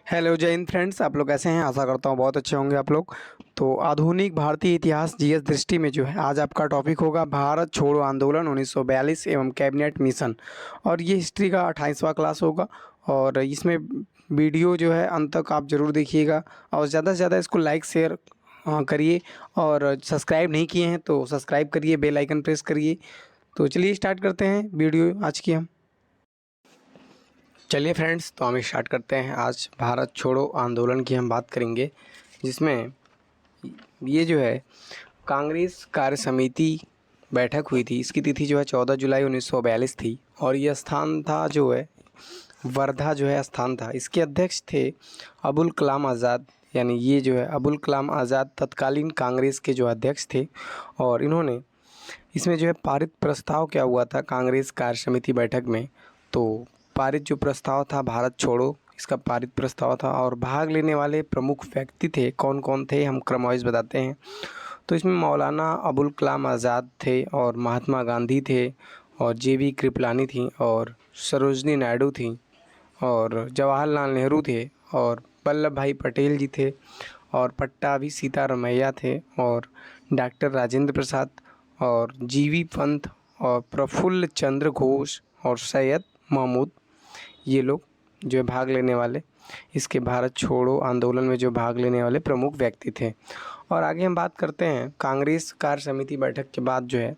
Hello जय Hind friends, आप लोग कैसे हैं। आशा करता हूँ बहुत अच्छे होंगे आप लोग। तो आधुनिक भारतीय इतिहास जीएस दृष्टि में जो है आज आपका टॉपिक होगा भारत छोड़ो आंदोलन 1942 एवं कैबिनेट मिशन। और ये हिस्ट्री का 28वां क्लास होगा। और इसमें वीडियो जो है अंत तक आप ज़रूर देखिएगा और ज़्यादा से ज़्यादा इसको लाइक शेयर करिए। और सब्सक्राइब नहीं किए हैं तो सब्सक्राइब करिए, बेल आइकन प्रेस करिए। तो चलिए स्टार्ट करते हैं वीडियो आज की हम। चलिए फ्रेंड्स, तो हम स्टार्ट करते हैं। आज भारत छोड़ो आंदोलन की हम बात करेंगे, जिसमें ये जो है कांग्रेस कार्य समिति बैठक हुई थी। इसकी तिथि जो है 14 जुलाई 1942 थी और ये स्थान था जो है वर्धा जो है स्थान था। इसके अध्यक्ष थे अबुल कलाम आज़ाद। यानी ये जो है अबुल कलाम आज़ाद तत्कालीन कांग्रेस के जो अध्यक्ष थे। और इन्होंने इसमें जो है पारित प्रस्ताव क्या हुआ था कांग्रेस कार्य समिति बैठक में। तो पारित जो प्रस्ताव था भारत छोड़ो, इसका पारित प्रस्ताव था। और भाग लेने वाले प्रमुख व्यक्ति थे, कौन कौन थे हम क्रमवाइज बताते हैं। तो इसमें मौलाना अबुल कलाम आज़ाद थे और महात्मा गांधी थे और जेबी कृपलानी थी और सरोजनी नायडू थी और जवाहरलाल नेहरू थे और वल्लभ भाई पटेल जी थे और पट्टाभी सीतारमैया थे और डॉक्टर राजेंद्र प्रसाद और जीवी पंत और प्रफुल्ल चंद्र घोष और सैयद महमूद, ये लोग जो है भाग लेने वाले इसके भारत छोड़ो आंदोलन में जो भाग लेने वाले प्रमुख व्यक्ति थे। और आगे हम बात करते हैं कांग्रेस कार्य समिति बैठक के बाद जो है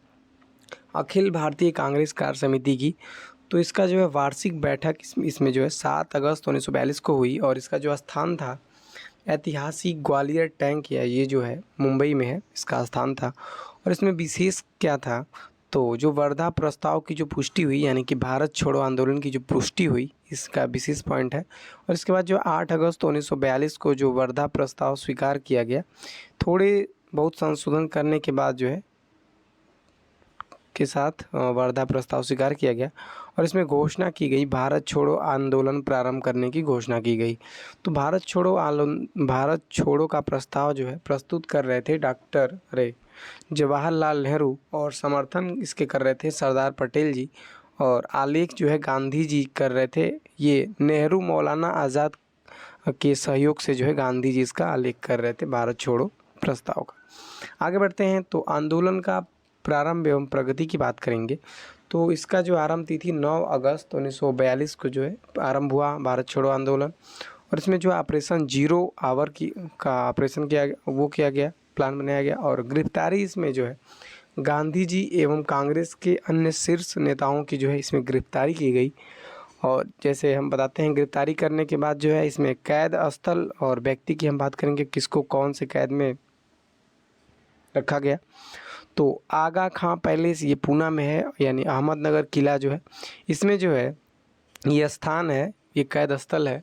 अखिल भारतीय कांग्रेस कार्य समिति की। तो इसका जो है वार्षिक बैठक इसमें जो है 7 अगस्त 1942 को हुई और इसका जो स्थान था ऐतिहासिक ग्वालियर टैंक, या ये जो है मुंबई में है, इसका स्थान था। और इसमें विशेष क्या था, तो जो वर्धा प्रस्ताव की जो पुष्टि हुई, यानी कि भारत छोड़ो आंदोलन की जो पुष्टि हुई, इसका विशेष पॉइंट है। और इसके बाद जो 8 अगस्त 1942 को जो वर्धा प्रस्ताव स्वीकार किया गया, थोड़े बहुत संशोधन करने के बाद जो है के साथ वर्धा प्रस्ताव स्वीकार किया गया और इसमें घोषणा की गई भारत छोड़ो आंदोलन प्रारंभ करने की घोषणा की गई। तो भारत छोड़ो का प्रस्ताव जो है प्रस्तुत कर रहे थे डॉक्टर जवाहरलाल नेहरू और समर्थन इसके कर रहे थे सरदार पटेल जी। और आलेख जो है गांधी जी कर रहे थे। ये नेहरू मौलाना आज़ाद के सहयोग से जो है गांधी जी इसका आलेख कर रहे थे भारत छोड़ो प्रस्ताव का। आगे बढ़ते हैं तो आंदोलन का प्रारंभ एवं प्रगति की बात करेंगे। तो इसका जो आरंभ तिथि 9 अगस्त 1942 को जो है आरंभ हुआ भारत छोड़ो आंदोलन। और इसमें जो ऑपरेशन जीरो आवर की का ऑपरेशन किया गया, प्लान बनाया गया। और गिरफ्तारी इसमें जो है गांधी जी एवं कांग्रेस के अन्य शीर्ष नेताओं की जो है इसमें गिरफ्तारी की गई। और जैसे हम बताते हैं गिरफ्तारी करने के बाद जो है इसमें कैद स्थल और व्यक्ति की हम बात करेंगे, किसको कौन से कैद में रखा गया। तो आगा खां पैलेस ये पूना में है, यानी अहमदनगर किला जो है इसमें जो है ये स्थान है, ये कैद स्थल है।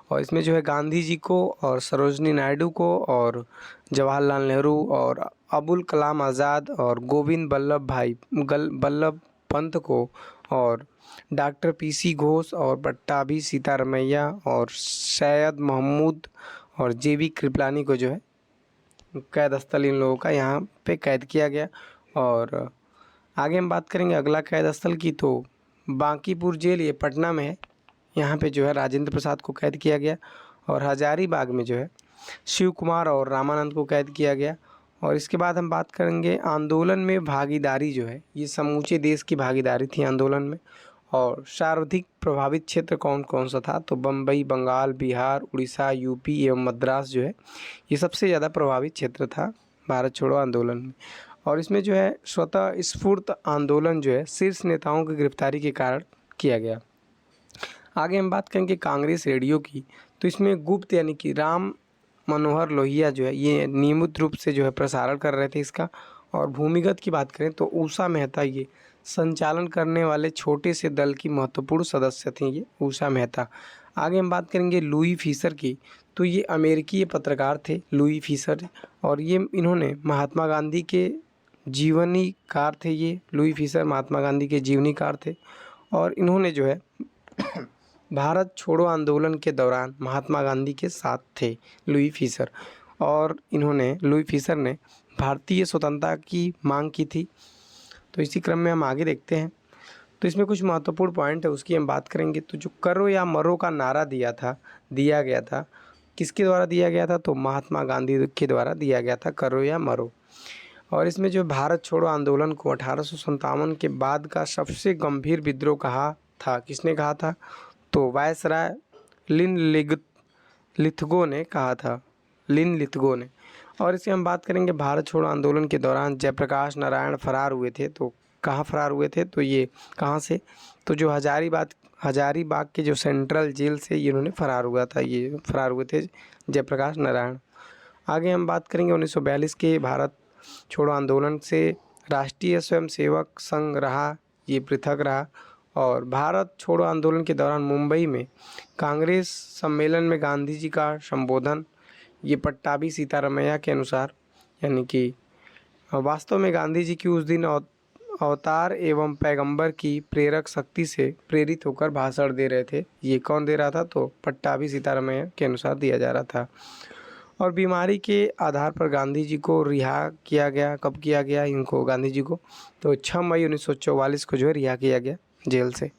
और इसमें जो है गांधी जी को और सरोजनी नायडू को और जवाहरलाल नेहरू और अबुल कलाम आज़ाद और गोविंद बल्लभ पंत को और डॉक्टर पीसी घोष और पट्टाभी सीतारमैया और सैयद महमूद और जेबी कृपलानी को जो है कैद स्थल इन लोगों का यहाँ पे कैद किया गया। और आगे हम बात करेंगे अगला कैद स्थल की, तो बांकीपुर जेल ये पटना में है, यहाँ पे जो है राजेंद्र प्रसाद को कैद किया गया। और हजारीबाग में जो है शिव कुमार और रामानंद को कैद किया गया। और इसके बाद हम बात करेंगे आंदोलन में भागीदारी जो है, ये समूचे देश की भागीदारी थी आंदोलन में। और सर्वाधिक प्रभावित क्षेत्र कौन कौन सा था, तो बम्बई, बंगाल, बिहार, उड़ीसा, यूपी एवं मद्रास जो है ये सबसे ज़्यादा प्रभावित क्षेत्र था भारत छोड़ो आंदोलन में। और इसमें जो है स्वतः स्फूर्त आंदोलन जो है शीर्ष नेताओं की गिरफ्तारी के कारण किया गया। आगे हम बात करेंगे कांग्रेस रेडियो की। तो इसमें गुप्त यानी कि राम मनोहर लोहिया जो है ये नियमित रूप से जो है प्रसारण कर रहे थे इसका। और भूमिगत की बात करें तो उषा मेहता ये संचालन करने वाले छोटे से दल की महत्वपूर्ण सदस्य थी, ये उषा मेहता। आगे हम बात करेंगे लुई फिशर की। तो ये अमेरिकी पत्रकार थे लुई फिशर, और ये इन्होंने महात्मा गांधी के जीवनीकार थे। ये लुई फिशर महात्मा गांधी के जीवनीकार थे और इन्होंने जो है भारत छोड़ो आंदोलन के दौरान महात्मा गांधी के साथ थे लुई फिशर। और लुई फिशर ने भारतीय स्वतंत्रता की मांग की थी। तो इसी क्रम में हम आगे देखते हैं। तो इसमें कुछ महत्वपूर्ण पॉइंट है, उसकी हम बात करेंगे। तो जो करो या मरो का नारा दिया गया था, किसके द्वारा दिया गया था? तो महात्मा गांधी के द्वारा दिया गया था, करो या मरो। और इसमें जो भारत छोड़ो आंदोलन को 1857 के बाद का सबसे गंभीर विद्रोह कहा था, किसने कहा था? तो वायसराय लिथगो ने कहा था, लिथगो ने। और इसकी हम बात करेंगे, भारत छोड़ो आंदोलन के दौरान जयप्रकाश नारायण फरार हुए थे। तो कहाँ फरार हुए थे? तो ये कहाँ से? तो जो हजारीबाग के जो सेंट्रल जेल से इन्होंने फरार हुए थे जयप्रकाश नारायण। आगे हम बात करेंगे 1942 के भारत छोड़ो आंदोलन से राष्ट्रीय स्वयंसेवक संघ रहा, ये पृथक रहा। और भारत छोड़ो आंदोलन के दौरान मुंबई में कांग्रेस सम्मेलन में गांधी जी का संबोधन, ये पट्टाभी सीतारामैया के अनुसार, यानी कि वास्तव में गांधी जी की उस दिन अवतार एवं पैगंबर की प्रेरक शक्ति से प्रेरित होकर भाषण दे रहे थे। ये कौन दे रहा था? तो पट्टाभी सीतारामैया के अनुसार दिया जा रहा था। और बीमारी के आधार पर गांधी जी को रिहा किया गया। कब किया गया इनको, गांधी जी को? तो 6 मई 1944 को जो है रिहा किया गया जेल से,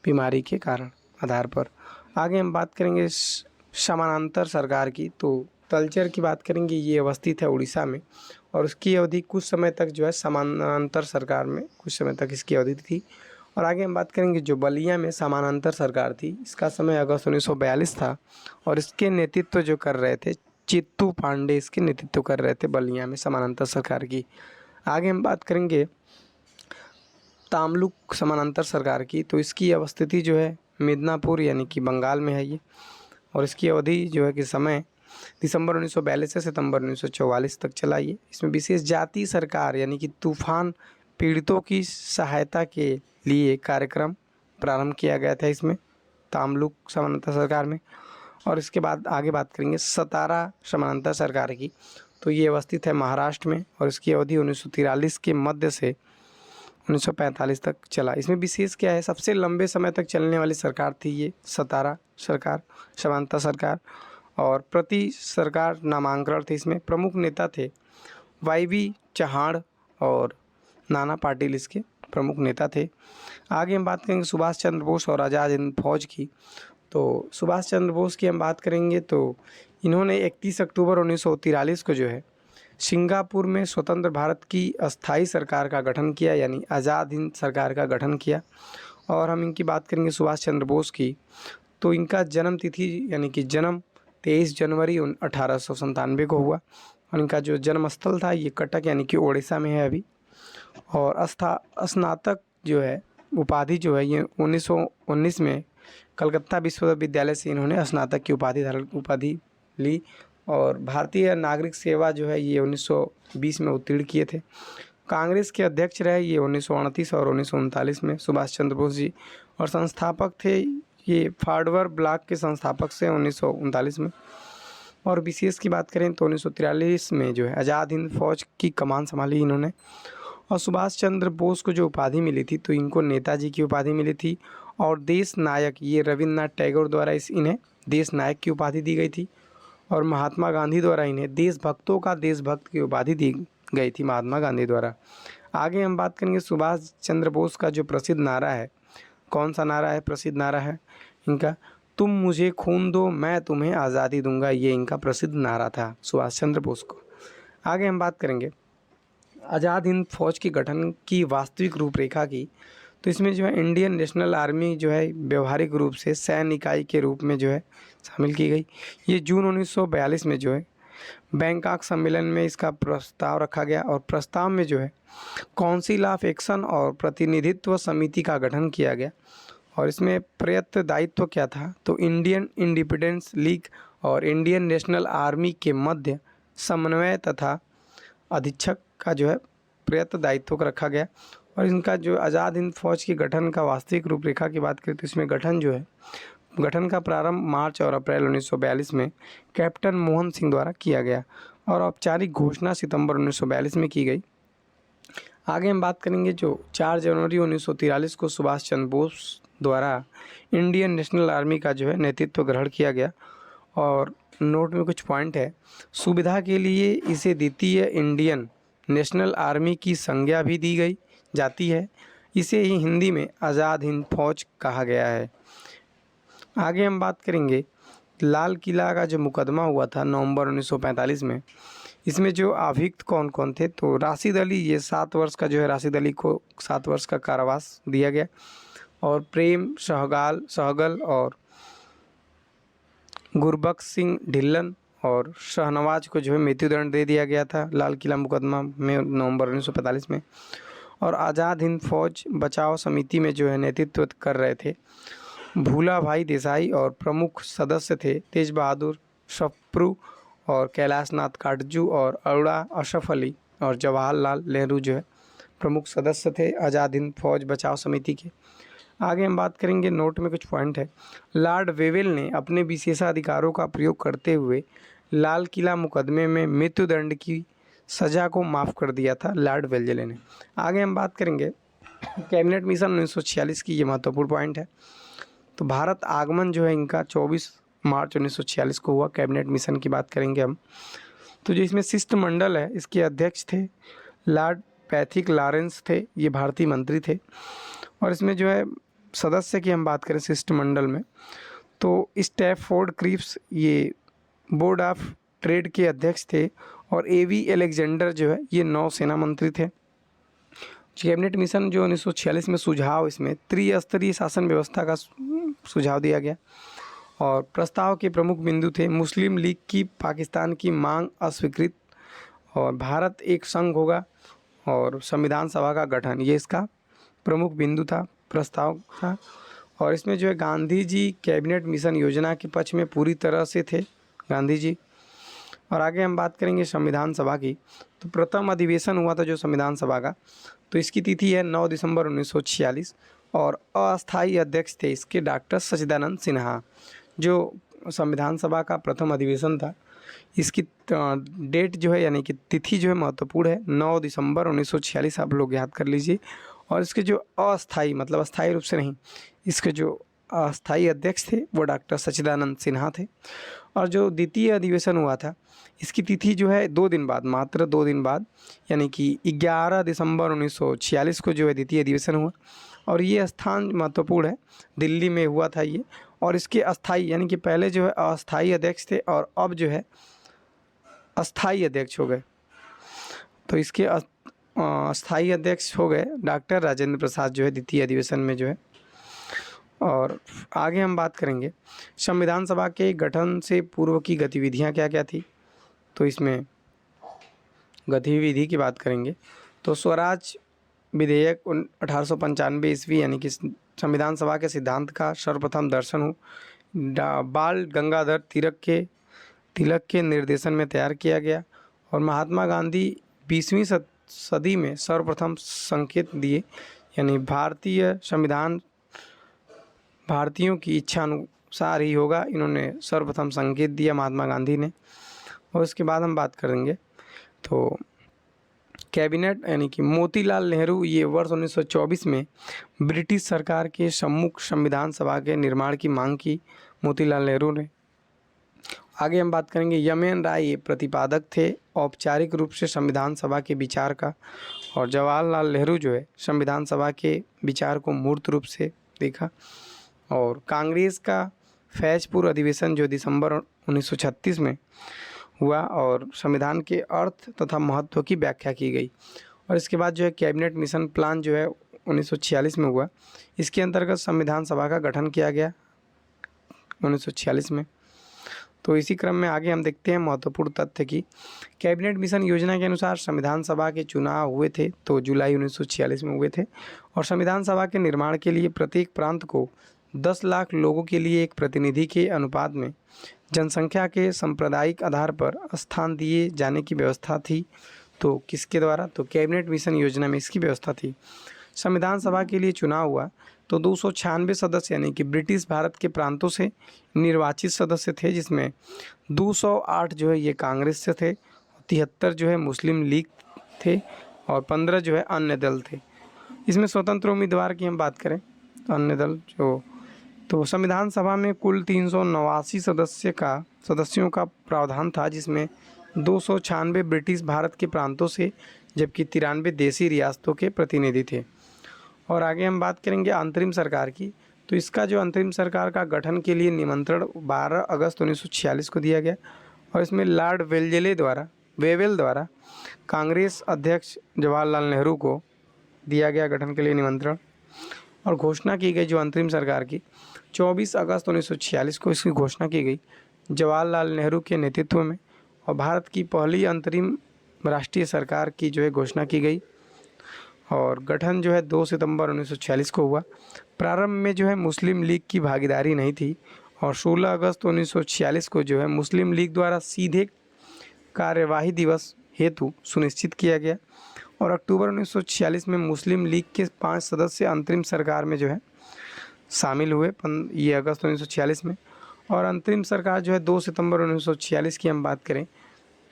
बीमारी के कारण आधार पर। आगे हम बात करेंगे समानांतर सरकार की। तो तलचर की बात करेंगे, ये अवस्थित है उड़ीसा में, और उसकी अवधि कुछ समय तक जो है समानांतर सरकार में कुछ समय तक इसकी अवधि थी। और आगे हम बात करेंगे जो बलिया में समानांतर सरकार थी, इसका समय अगस्त 1942 था, और इसके नेतृत्व जो कर रहे थे चित्तू पांडे, इसके नेतृत्व कर रहे थे बलिया में समानांतर सरकार की। आगे हम बात करेंगे तामलुक समानांतर सरकार की। तो इसकी अवस्थिति जो है मिदनापुर, यानी कि बंगाल में है ये, और इसकी अवधि जो है कि समय दिसंबर 1942 से सितंबर 1944 तक चला ये। इसमें विशेष जाति सरकार, यानी कि तूफान पीड़ितों की सहायता के लिए कार्यक्रम प्रारंभ किया गया था इसमें, तामलुक समानांतर सरकार में। और इसके बाद आगे बात करेंगे सतारा समानांतर सरकार की। तो ये अवस्थित है महाराष्ट्र में, और इसकी अवधि 1943 के मध्य से 1945 तक चला। इसमें विशेष क्या है, सबसे लंबे समय तक चलने वाली सरकार थी ये सतारा सरकार, समानांतर सरकार। और प्रति सरकार नामांकन थे। इसमें प्रमुख नेता थे वाई चौहान और नाना पाटिल, इसके प्रमुख नेता थे। आगे हम बात करेंगे सुभाष चंद्र बोस और आज़ाद हिंद फौज की। तो सुभाष चंद्र बोस की हम बात करेंगे, तो इन्होंने 31 अक्टूबर 1943 को जो है सिंगापुर में स्वतंत्र भारत की अस्थाई सरकार का गठन किया, यानी आज़ाद हिंद सरकार का गठन किया। और हम इनकी बात करेंगे सुभाष चंद्र बोस की, तो इनका जन्म तिथि, यानी कि जन्म 23 जनवरी 1897 को हुआ। और इनका जो जन्म स्थल था ये कटक, यानी कि ओडिशा में है अभी। और स्नातक जो है उपाधि जो है ये 1919 में कलकत्ता विश्वविद्यालय से इन्होंने स्नातक की उपाधि ली। और भारतीय नागरिक सेवा जो है ये 1920 में उत्तीर्ण किए थे। कांग्रेस के अध्यक्ष रहे ये 1938 और 1939 में सुभाष चंद्र बोस जी। और संस्थापक थे ये फाडवर ब्लॉक के संस्थापक से 1939 में। और विशेष की बात करें तो 1943 में जो है आज़ाद हिंद फौज की कमान संभाली इन्होंने। और सुभाष चंद्र बोस को जो उपाधि मिली थी, तो इनको नेताजी की उपाधि मिली थी। और देश नायक, ये रविन्द्रनाथ टैगोर द्वारा इन्हें देश नायक की उपाधि दी गई थी। और महात्मा गांधी द्वारा इन्हें देशभक्तों का देशभक्त की उपाधि दी गई थी, महात्मा गांधी द्वारा। आगे हम बात करेंगे सुभाष चंद्र बोस का जो प्रसिद्ध नारा है, कौन सा नारा है? प्रसिद्ध नारा है इनका, तुम मुझे खून दो मैं तुम्हें आज़ादी दूंगा। ये इनका प्रसिद्ध नारा था सुभाष चंद्र बोस को। आगे हम बात करेंगे आज़ाद हिंद फौज की गठन की वास्तविक रूपरेखा की। तो इसमें जो है इंडियन नेशनल आर्मी जो है व्यवहारिक रूप से सैन्य इकाई के रूप में जो है शामिल की गई। ये जून 1942 में जो है बैंकॉक सम्मेलन में इसका प्रस्ताव रखा गया। और प्रस्ताव में जो है काउंसिल ऑफ एक्शन और प्रतिनिधित्व समिति का गठन किया गया। और इसमें प्रयत्न दायित्व क्या था? तो इंडियन इंडिपेंडेंस लीग और इंडियन नेशनल आर्मी के मध्य समन्वय तथा अधीक्षक का जो है प्रयत्न दायित्व को रखा गया। और इनका जो आज़ाद हिंद फौज की गठन का वास्तविक रूपरेखा की बात करें तो इसमें गठन का प्रारंभ मार्च और अप्रैल 1942 में कैप्टन मोहन सिंह द्वारा किया गया। और औपचारिक घोषणा सितंबर 1942 में की गई। आगे हम बात करेंगे जो 4 जनवरी 1943 को सुभाष चंद्र बोस द्वारा इंडियन नेशनल आर्मी का जो है नेतृत्व ग्रहण किया गया। और नोट में कुछ पॉइंट है, सुविधा के लिए इसे द्वितीय इंडियन नेशनल आर्मी की संज्ञा भी दी गई जाती है। इसे ही हिंदी में आज़ाद हिंद फौज कहा गया है। आगे हम बात करेंगे लाल किला का जो मुकदमा हुआ था नवंबर 1945 में, इसमें जो अभियुक्त कौन कौन थे, तो राशिद अली, ये 7 वर्ष का जो है राशिद अली को 7 वर्ष का कारावास दिया गया, और प्रेम सहगल और गुरबख्श सिंह ढिल्लन और शाहनवाज को जो है मृत्युदंड दे दिया गया था लाल किला मुकदमा में नवंबर 1945 में। और आज़ाद हिंद फौज बचाव समिति में जो है नेतृत्व कर रहे थे भूला भाई देसाई, और प्रमुख सदस्य थे तेज बहादुर सप्रू और कैलाश नाथ काटजू और अरोड़ा अशरफ अली और जवाहरलाल नेहरू जो है प्रमुख सदस्य थे आज़ाद हिंद फौज बचाव समिति के। आगे हम बात करेंगे, नोट में कुछ पॉइंट है। लॉर्ड वेवेल ने अपने विशेषाधिकारों का प्रयोग करते हुए लाल किला मुकदमे में मृत्युदंड की सज़ा को माफ़ कर दिया था लॉर्ड वेल्लेले ने। आगे हम बात करेंगे कैबिनेट मिशन 1946 की, ये महत्वपूर्ण पॉइंट है। तो भारत आगमन जो है इनका 24 मार्च 1946 को हुआ। कैबिनेट मिशन की बात करेंगे हम, तो जो इसमें शिष्टमंडल है इसके अध्यक्ष थे लॉर्ड पैथिक लॉरेंस थे, ये भारतीय मंत्री थे। और इसमें जो है सदस्य की हम बात करें शिष्टमंडल में, तो स्टैफोर्ड क्रिप्स ये बोर्ड ऑफ ट्रेड के अध्यक्ष थे, और एवी अलेक्जेंडर जो है ये नौसेना मंत्री थे। कैबिनेट मिशन जो 1946 में सुझाव, इसमें त्रिस्तरीय शासन व्यवस्था का सुझाव दिया गया, और प्रस्ताव के प्रमुख बिंदु थे मुस्लिम लीग की पाकिस्तान की मांग अस्वीकृत, और भारत एक संघ होगा, और संविधान सभा का गठन, ये इसका प्रमुख बिंदु था, प्रस्ताव था। और इसमें जो है गांधी जी कैबिनेट मिशन योजना के पक्ष में पूरी तरह से थे गांधी जी। और आगे हम बात करेंगे संविधान सभा की, तो प्रथम अधिवेशन हुआ था जो संविधान सभा का, तो इसकी तिथि है 9 दिसंबर 1946, और अस्थायी अध्यक्ष थे इसके डॉक्टर सच्चिदानंद सिन्हा। जो संविधान सभा का प्रथम अधिवेशन था, इसकी डेट जो है यानी कि तिथि जो है महत्वपूर्ण है, 9 दिसंबर 1946, आप लोग याद कर लीजिए। और इसके जो अस्थाई, मतलब अस्थाई रूप से नहीं, इसके जो अस्थाई अध्यक्ष थे वो डॉक्टर सच्चिदानंद सिन्हा थे। और जो द्वितीय अधिवेशन हुआ था, इसकी तिथि जो है 2 दिन बाद, मात्र 2 दिन बाद, यानी कि 11 दिसंबर 1946 को जो है द्वितीय अधिवेशन हुआ। और ये स्थान महत्वपूर्ण है, दिल्ली में हुआ था ये। और इसके अस्थाई, यानी कि पहले जो है अस्थाई अध्यक्ष थे और अब जो है अस्थाई अध्यक्ष हो गए, तो इसके अस्थाई अध्यक्ष हो गए डॉक्टर राजेंद्र प्रसाद जो है द्वितीय अधिवेशन में जो है। और आगे हम बात करेंगे संविधान सभा के गठन से पूर्व की गतिविधियां क्या क्या थी, तो इसमें गतिविधि की बात करेंगे तो स्वराज विधेयक 1895 ईस्वी, यानी कि संविधान सभा के सिद्धांत का सर्वप्रथम दर्शन हो बाल गंगाधर तिलक के निर्देशन में तैयार किया गया। और महात्मा गांधी 20वीं सदी में सर्वप्रथम संकेत दिए, यानी भारतीय संविधान भारतीयों की इच्छा अनुसार ही होगा, इन्होंने सर्वप्रथम संकेत दिया महात्मा गांधी ने। और उसके बाद हम बात करेंगे तो कैबिनेट, यानी कि मोतीलाल नेहरू, ये वर्ष 1924 में ब्रिटिश सरकार के सम्मुख संविधान सभा के निर्माण की मांग की मोतीलाल नेहरू ने। आगे हम बात करेंगे यमेन राय, ये प्रतिपादक थे औपचारिक रूप से संविधान सभा के विचार का। और जवाहरलाल नेहरू जो है संविधान सभा के विचार को मूर्त रूप से देखा। और कांग्रेस का फैजपुर अधिवेशन जो दिसंबर 1936 में हुआ, और संविधान के अर्थ तथा महत्व की व्याख्या की गई। और इसके बाद जो है कैबिनेट मिशन प्लान जो है 1946 में हुआ, इसके अंतर्गत संविधान सभा का गठन किया गया 1946 में। तो इसी क्रम में आगे हम देखते हैं महत्वपूर्ण तथ्य की कैबिनेट मिशन योजना के अनुसार संविधान सभा के चुनाव हुए थे, तो जुलाई 1946 में हुए थे। और संविधान सभा के निर्माण के लिए प्रत्येक प्रांत को 10 लाख लोगों के लिए एक प्रतिनिधि के अनुपात में जनसंख्या के सांप्रदायिक आधार पर स्थान दिए जाने की व्यवस्था थी। तो किसके द्वारा, तो कैबिनेट मिशन योजना में इसकी व्यवस्था थी। संविधान सभा के लिए चुनाव हुआ तो 296 सदस्य, यानी कि ब्रिटिश भारत के प्रांतों से निर्वाचित सदस्य थे, जिसमें 208 जो है ये कांग्रेस से थे, 73 जो है मुस्लिम लीग थे, और 15 जो है अन्य दल थे। इसमें स्वतंत्र उम्मीदवार की हम बात करें तो अन्य दल जो, तो संविधान सभा में कुल 389 सदस्यों का प्रावधान था, जिसमें 296 ब्रिटिश भारत के प्रांतों से जबकि 93 देसी रियासतों के प्रतिनिधि थे। और आगे हम बात करेंगे अंतरिम सरकार की। तो इसका जो अंतरिम सरकार का गठन के लिए निमंत्रण 12 अगस्त 1946 को दिया गया और इसमें लॉर्ड वेवेल द्वारा कांग्रेस अध्यक्ष जवाहरलाल नेहरू को दिया गया गठन के लिए निमंत्रण और घोषणा की गई जो अंतरिम सरकार की 24 अगस्त 1946 को इसकी घोषणा की गई जवाहरलाल नेहरू के नेतृत्व में। और भारत की पहली अंतरिम राष्ट्रीय सरकार की जो है घोषणा की गई और गठन जो है 2 सितंबर 1946 को हुआ। प्रारंभ में जो है मुस्लिम लीग की भागीदारी नहीं थी और 16 अगस्त 1946 को जो है मुस्लिम लीग द्वारा सीधे कार्यवाही दिवस हेतु सुनिश्चित किया गया और अक्टूबर 1946 में मुस्लिम लीग के 5 सदस्य अंतरिम सरकार में जो है शामिल हुए ये अगस्त 1946 में। और अंतरिम सरकार जो है 2 सितंबर 1946 की हम बात करें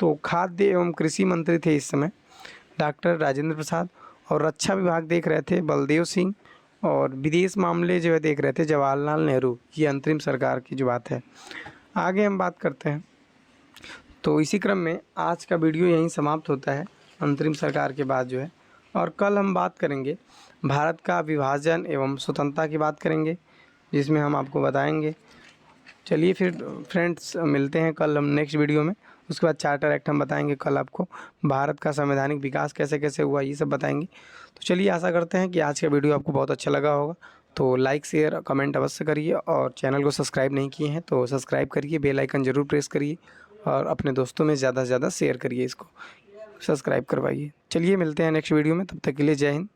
तो खाद्य एवं कृषि मंत्री थे इस समय डॉक्टर राजेंद्र प्रसाद और रक्षा विभाग देख रहे थे बलदेव सिंह और विदेश मामले जो है देख रहे थे जवाहरलाल नेहरू। ये अंतरिम सरकार की जो बात है। आगे हम बात करते हैं। तो इसी क्रम में आज का वीडियो यहीं समाप्त होता है अंतरिम सरकार के बाद जो है। और कल हम बात करेंगे भारत का विभाजन एवं स्वतंत्रता की बात करेंगे जिसमें हम आपको बताएंगे। चलिए फिर फ्रेंड्स मिलते हैं कल हम नेक्स्ट वीडियो में। उसके बाद चार्टर एक्ट हम बताएंगे कल आपको। भारत का संवैधानिक विकास कैसे कैसे हुआ ये सब बताएंगे। तो चलिए आशा करते हैं कि आज का वीडियो आपको बहुत अच्छा लगा होगा। तो लाइक शेयर कमेंट अवश्य करिए और चैनल को सब्सक्राइब नहीं किए हैं तो सब्सक्राइब करिए, बेल आइकन ज़रूर प्रेस करिए और अपने दोस्तों में ज़्यादा से ज़्यादा शेयर करिए, इसको सब्सक्राइब करवाइए। चलिए मिलते हैं नेक्स्ट वीडियो में, तब तक के लिए जय हिंद।